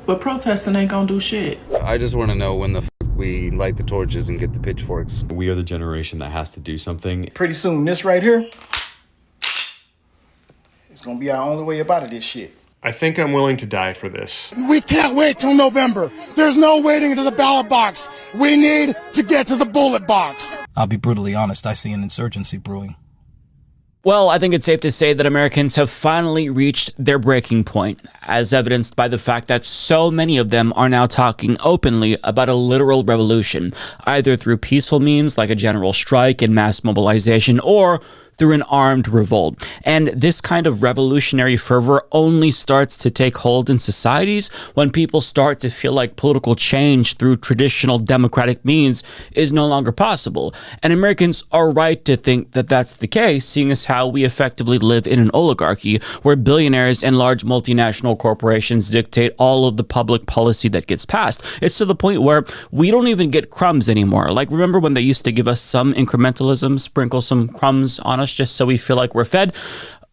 But protesting ain't gonna do shit. I just want to know when the we light the torches and get the pitchforks. We are the generation that has to do something. Pretty soon, this right here, it's gonna be our only way up out of this shit. I think I'm willing to die for this. We can't wait till November. There's no waiting to the ballot box. We need to get to the bullet box. I'll be brutally honest, I see an insurgency brewing. Well, I think it's safe to say that Americans have finally reached their breaking point, as evidenced by the fact that so many of them are now talking openly about a literal revolution, either through peaceful means like a general strike and mass mobilization, or through an armed revolt. And this kind of revolutionary fervor only starts to take hold in societies when people start to feel like political change through traditional democratic means is no longer possible. And Americans are right to think that that's the case, seeing as how we effectively live in an oligarchy where billionaires and large multinational corporations dictate all of the public policy that gets passed. It's to the point where we don't even get crumbs anymore. Like, remember when they used to give us some incrementalism, sprinkle some crumbs on us just so we feel like we're fed?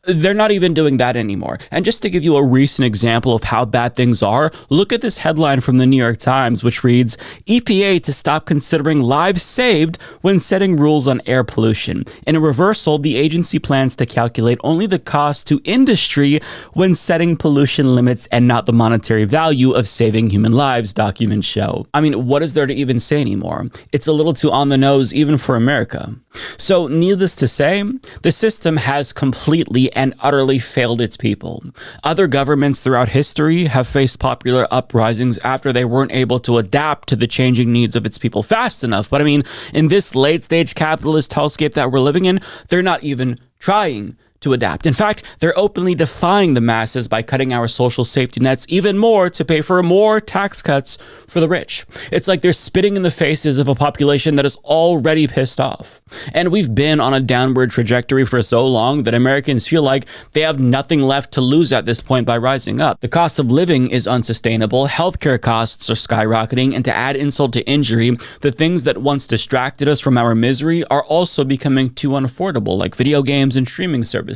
They're not even doing that anymore. And just to give you a recent example of how bad things are, look at this headline from the New York Times, which reads, EPA to stop considering lives saved when setting rules on air pollution. In a reversal, the agency plans to calculate only the cost to industry when setting pollution limits and not the monetary value of saving human lives, documents show. I mean, what is there to even say anymore? It's a little too on the nose even for America. So needless to say, the system has completely and utterly failed its people. Other governments throughout history have faced popular uprisings after they weren't able to adapt to the changing needs of its people fast enough. But I mean, in this late-stage capitalist hellscape that we're living in, they're not even trying to adapt. In fact, they're openly defying the masses by cutting our social safety nets even more to pay for more tax cuts for the rich. It's like they're spitting in the faces of a population that is already pissed off. And we've been on a downward trajectory for so long that Americans feel like they have nothing left to lose at this point by rising up. The cost of living is unsustainable, healthcare costs are skyrocketing, and to add insult to injury, the things that once distracted us from our misery are also becoming too unaffordable, like video games and streaming services.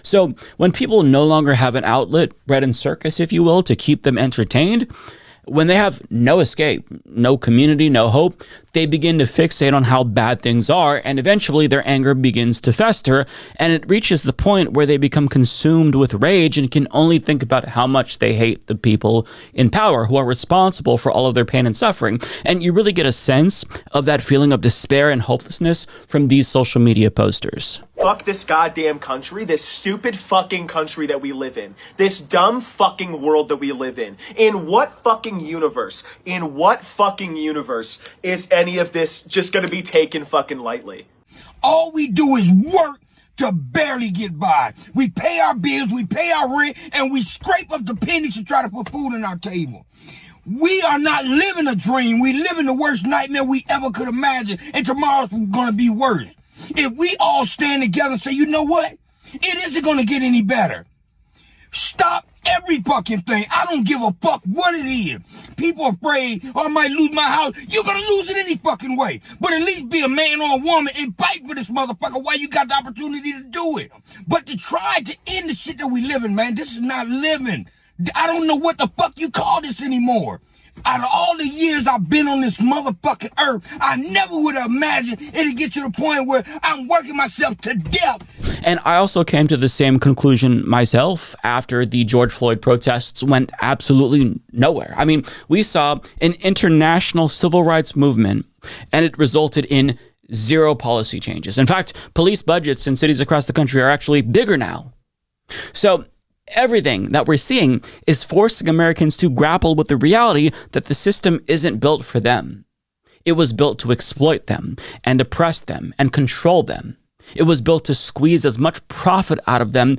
So when people no longer have an outlet, bread and circus, if you will, to keep them entertained, when they have no escape, no community, no hope, they begin to fixate on how bad things are, and eventually their anger begins to fester, and it reaches the point where they become consumed with rage and can only think about how much they hate the people in power who are responsible for all of their pain and suffering. And you really get a sense of that feeling of despair and hopelessness from these social media posters. Fuck this goddamn country, this stupid fucking country that we live in, this dumb fucking world that we live in. In what fucking universe is any of this just gonna be taken fucking lightly? All we do is work to barely get by. We pay our bills, we pay our rent, and we scrape up the pennies to try to put food on our table. We are not living a dream. We live in the worst nightmare we ever could imagine, and tomorrow's gonna be worse. If we all stand together and say, you know what? It isn't going to get any better. Stop every fucking thing. I don't give a fuck what it is. People are afraid, I might lose my house. You're going to lose it any fucking way. But at least be a man or a woman and fight for this motherfucker while you got the opportunity to do it. But to try to end the shit that we live in, man, this is not living. I don't know what the fuck you call this anymore. Out of all the years I've been on this motherfucking earth, I never would have imagined it'd get to the point where I'm working myself to death. And I also came to the same conclusion myself after the George Floyd protests went absolutely nowhere. I mean, we saw an international civil rights movement, and it resulted in zero policy changes. In fact, police budgets in cities across the country are actually bigger now. So everything that we're seeing is forcing Americans to grapple with the reality that the system isn't built for them. It was built to exploit them and oppress them and control them. It was built to squeeze as much profit out of them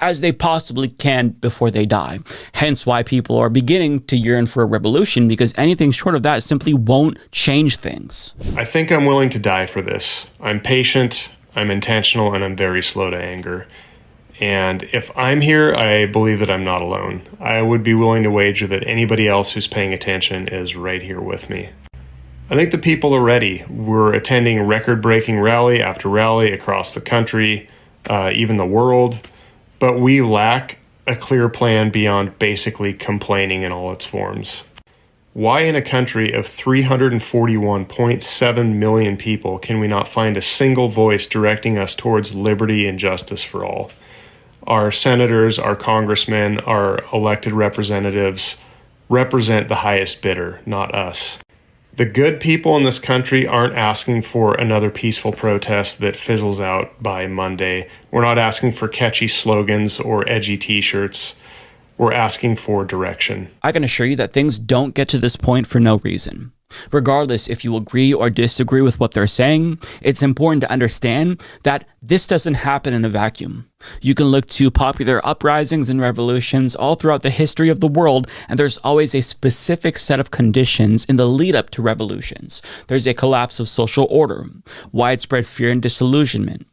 as they possibly can before they die. Hence why people are beginning to yearn for a revolution, because anything short of that simply won't change things. I think I'm willing to die for this. I'm patient, I'm intentional, and I'm very slow to anger. And if I'm here, I believe that I'm not alone. I would be willing to wager that anybody else who's paying attention is right here with me. I think the people are ready. We're attending record-breaking rally after rally across the country, even the world, but we lack a clear plan beyond basically complaining in all its forms. Why in a country of 341.7 million people can we not find a single voice directing us towards liberty and justice for all? Our senators, our congressmen, our elected representatives represent the highest bidder, not us. The good people in this country aren't asking for another peaceful protest that fizzles out by Monday. We're not asking for catchy slogans or edgy t-shirts. We're asking for direction. I can assure you that things don't get to this point for no reason. Regardless if you agree or disagree with what they're saying, it's important to understand that this doesn't happen in a vacuum. You can look to popular uprisings and revolutions all throughout the history of the world, and there's always a specific set of conditions in the lead up to revolutions. There's a collapse of social order, widespread fear and disillusionment,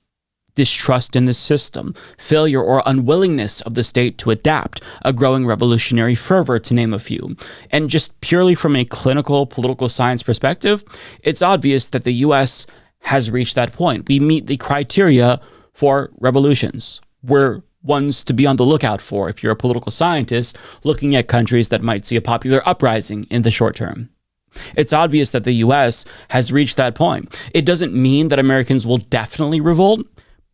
distrust in the system, failure or unwillingness of the state to adapt, a growing revolutionary fervor, to name a few. And just purely from a clinical political science perspective, it's obvious that the US has reached that point. We meet the criteria for revolutions. We're ones to be on the lookout for if you're a political scientist looking at countries that might see a popular uprising in the short term. It's obvious that the US has reached that point. It doesn't mean that Americans will definitely revolt,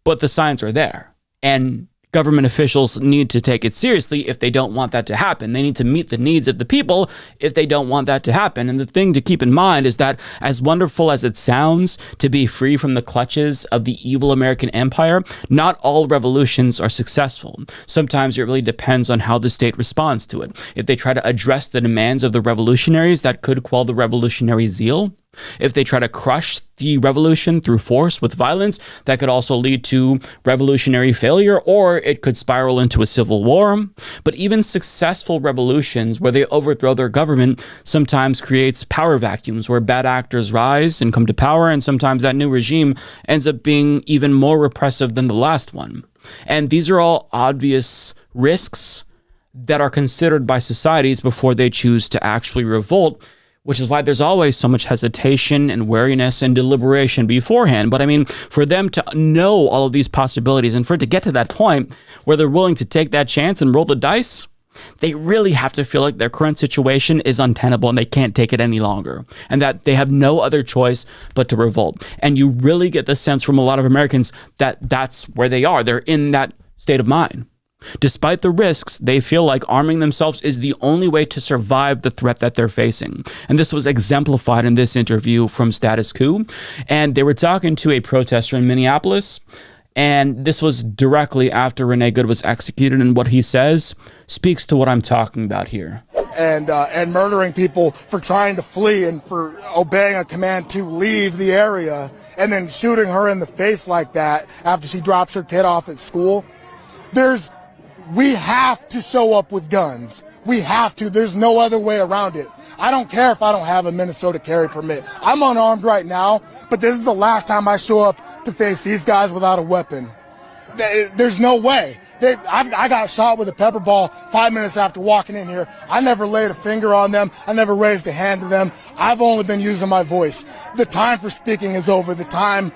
but the signs are there, and government officials need to take it seriously if they don't want that to happen. They need to meet the needs of the people if they don't want that to happen. And the thing to keep in mind is that, as wonderful as it sounds to be free from the clutches of the evil American empire, not all revolutions are successful. Sometimes it really depends on how the state responds to it. If they try to address the demands of the revolutionaries, that could quell the revolutionary zeal. If they try to crush the revolution through force with violence, that could also lead to revolutionary failure, or it could spiral into a civil war. But even successful revolutions where they overthrow their government sometimes creates power vacuums where bad actors rise and come to power, and sometimes that new regime ends up being even more repressive than the last one. And these are all obvious risks that are considered by societies before they choose to actually revolt, which is why there's always so much hesitation and wariness and deliberation beforehand. But I mean, for them to know all of these possibilities and for it to get to that point where they're willing to take that chance and roll the dice, they really have to feel like their current situation is untenable and they can't take it any longer, and that they have no other choice but to revolt. And you really get the sense from a lot of Americans that that's where they are. They're in that state of mind. Despite the risks, they feel like arming themselves is the only way to survive the threat that they're facing. And this was exemplified in this interview from Status Coup. And they were talking to a protester in Minneapolis. And this was directly after Rene Good was executed. And what he says speaks to what I'm talking about here. And murdering people for trying to flee and for obeying a command to leave the area, and then shooting her in the face like that after she drops her kid off at school. We have to show up with guns. We have to. There's no other way around it. I don't care if I don't have a Minnesota carry permit. I'm unarmed right now, but this is the last time I show up to face these guys without a weapon. There's no way. I got shot with a pepper ball 5 minutes after walking in here. I never laid a finger on them. I never raised a hand to them. I've only been using my voice. The time for speaking is over. The time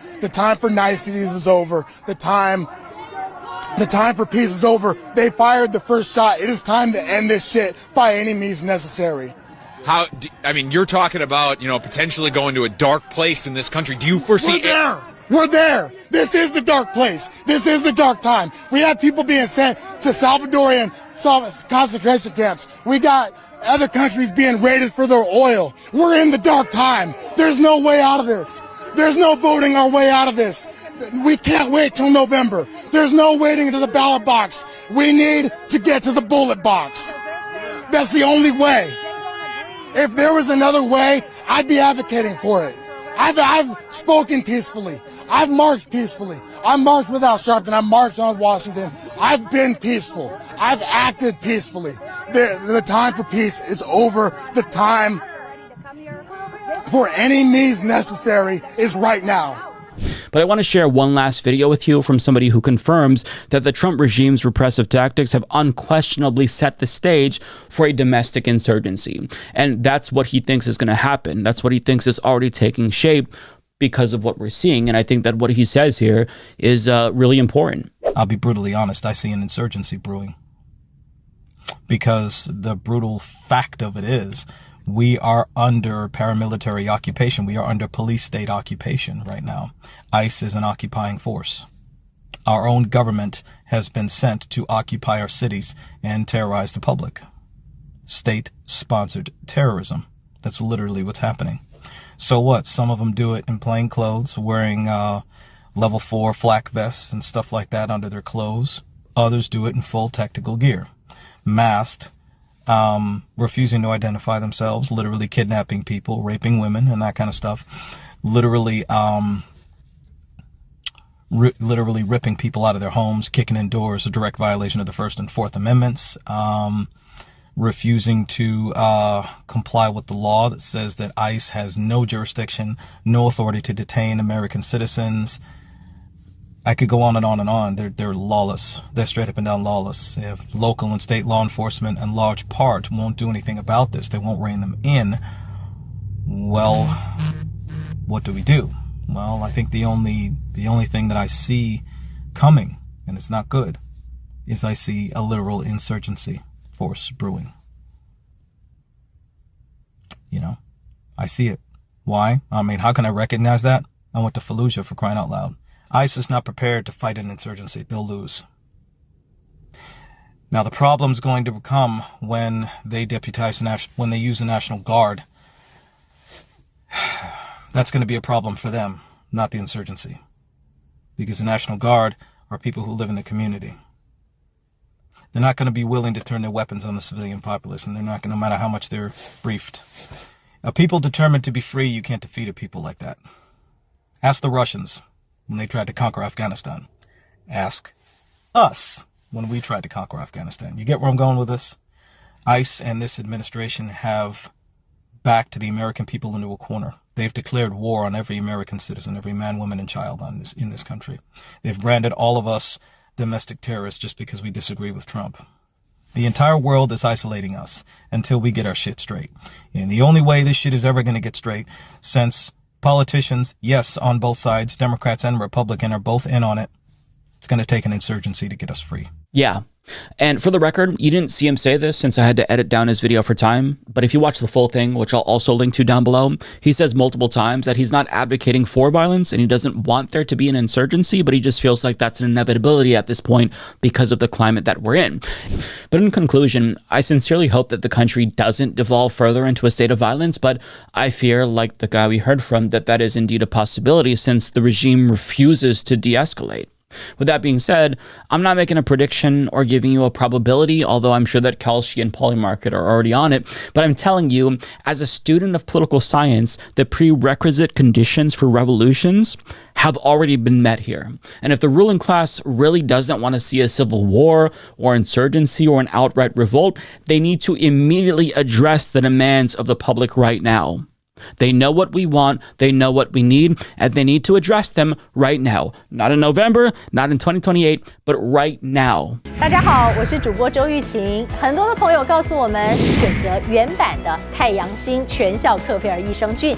for niceties is over. The time for peace is over. They fired the first shot. It is time to end this shit by any means necessary. You're talking about, potentially going to a dark place in this country. Do you foresee... We're there. This is the dark place. This is the dark time. We have people being sent to Salvadorian concentration camps. We got other countries being raided for their oil. We're in the dark time. There's no way out of this. There's no voting our way out of this. We can't wait till November. There's no waiting to the ballot box. We need to get to the bullet box. That's the only way. If there was another way, I'd be advocating for it. I've spoken peacefully. I've marched peacefully. I marched without Sharpton. I marched on Washington. I've been peaceful. I've acted peacefully. The time for peace is over. The time for any means necessary is right now. But I want to share one last video with you from somebody who confirms that the Trump regime's repressive tactics have unquestionably set the stage for a domestic insurgency. And that's what he thinks is going to happen. That's what he thinks is already taking shape because of what we're seeing. And I think that what he says here is really important. I'll be brutally honest. I see an insurgency brewing. because the brutal fact of it is we are under paramilitary occupation. We are under police state occupation right now. ICE is an occupying force. Our own government has been sent to occupy our cities and terrorize the public. State-sponsored terrorism. That's literally what's happening. So what? Some of them do it in plain clothes, wearing level 4 flak vests and stuff like that under their clothes. Others do it in full tactical gear. Masked, refusing to identify themselves, literally kidnapping people, raping women, and that kind of stuff. Literally ripping people out of their homes, kicking in doors, a direct violation of the First and Fourth Amendments. Refusing to comply with the law that says that ICE has no jurisdiction, no authority to detain American citizens. I could go on and on and on. They're lawless. They're straight up and down lawless. If local and state law enforcement in large part won't do anything about this, they won't rein them in, well, what do we do? Well, I think the only thing that I see coming, and it's not good, is I see a literal insurgency force brewing. You know, I see it. Why? I mean, how can I recognize that? I went to Fallujah, for crying out loud. ICE is not prepared to fight an insurgency. They'll lose. Now, the problem's going to come when they when they use the National Guard. That's going to be a problem for them, not the insurgency. Because the National Guard are people who live in the community. They're not going to be willing to turn their weapons on the civilian populace, and they're not going to, no matter how much they're briefed. A people determined to be free, you can't defeat a people like that. Ask the Russians when they tried to conquer Afghanistan. Ask us when we tried to conquer Afghanistan. You get where I'm going with this? ICE and this administration have backed the American people into a corner. They've declared war on every American citizen, every man, woman, and child in this country. They've branded all of us domestic terrorists just because we disagree with Trump. The entire world is isolating us until we get our shit straight. And the only way this shit is ever going to get straight, since politicians, yes, on both sides, Democrats and Republican, are both in on it, it's going to take an insurgency to get us free. Yeah. And for the record, you didn't see him say this since I had to edit down his video for time. But if you watch the full thing, which I'll also link to down below, he says multiple times that he's not advocating for violence and he doesn't want there to be an insurgency, but he just feels like that's an inevitability at this point because of the climate that we're in. But in conclusion, I sincerely hope that the country doesn't devolve further into a state of violence, but I fear, like the guy we heard from, that is indeed a possibility since the regime refuses to de-escalate. With that being said, I'm not making a prediction or giving you a probability, although I'm sure that Kalshi and Polymarket are already on it, but I'm telling you, as a student of political science, the prerequisite conditions for revolutions have already been met here. And if the ruling class really doesn't want to see a civil war or insurgency or an outright revolt, they need to immediately address the demands of the public right now. They know what we want, they know what we need, and they need to address them right now. Not in November, not in 2028, but right now. 大家好，我是主播周玉琴。很多的朋友告诉我们，选择原版的太阳星全效克菲尔益生菌，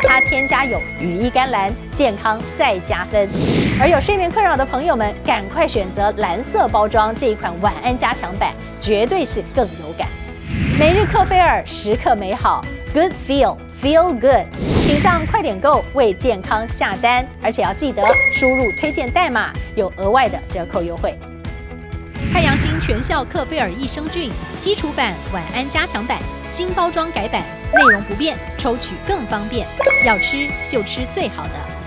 它添加有羽衣甘蓝，健康再加分。而有睡眠困扰的朋友们，赶快选择蓝色包装这一款晚安加强版，绝对是更有感。每日克菲尔，时刻美好 ，Good Feel Good， 请上快点购为健康下单，而且要记得输入推荐代码，有额外的折扣优惠。太阳星全效克菲尔益生菌基础版、晚安加强版，新包装改版，内容不变，抽取更方便。要吃就吃最好的。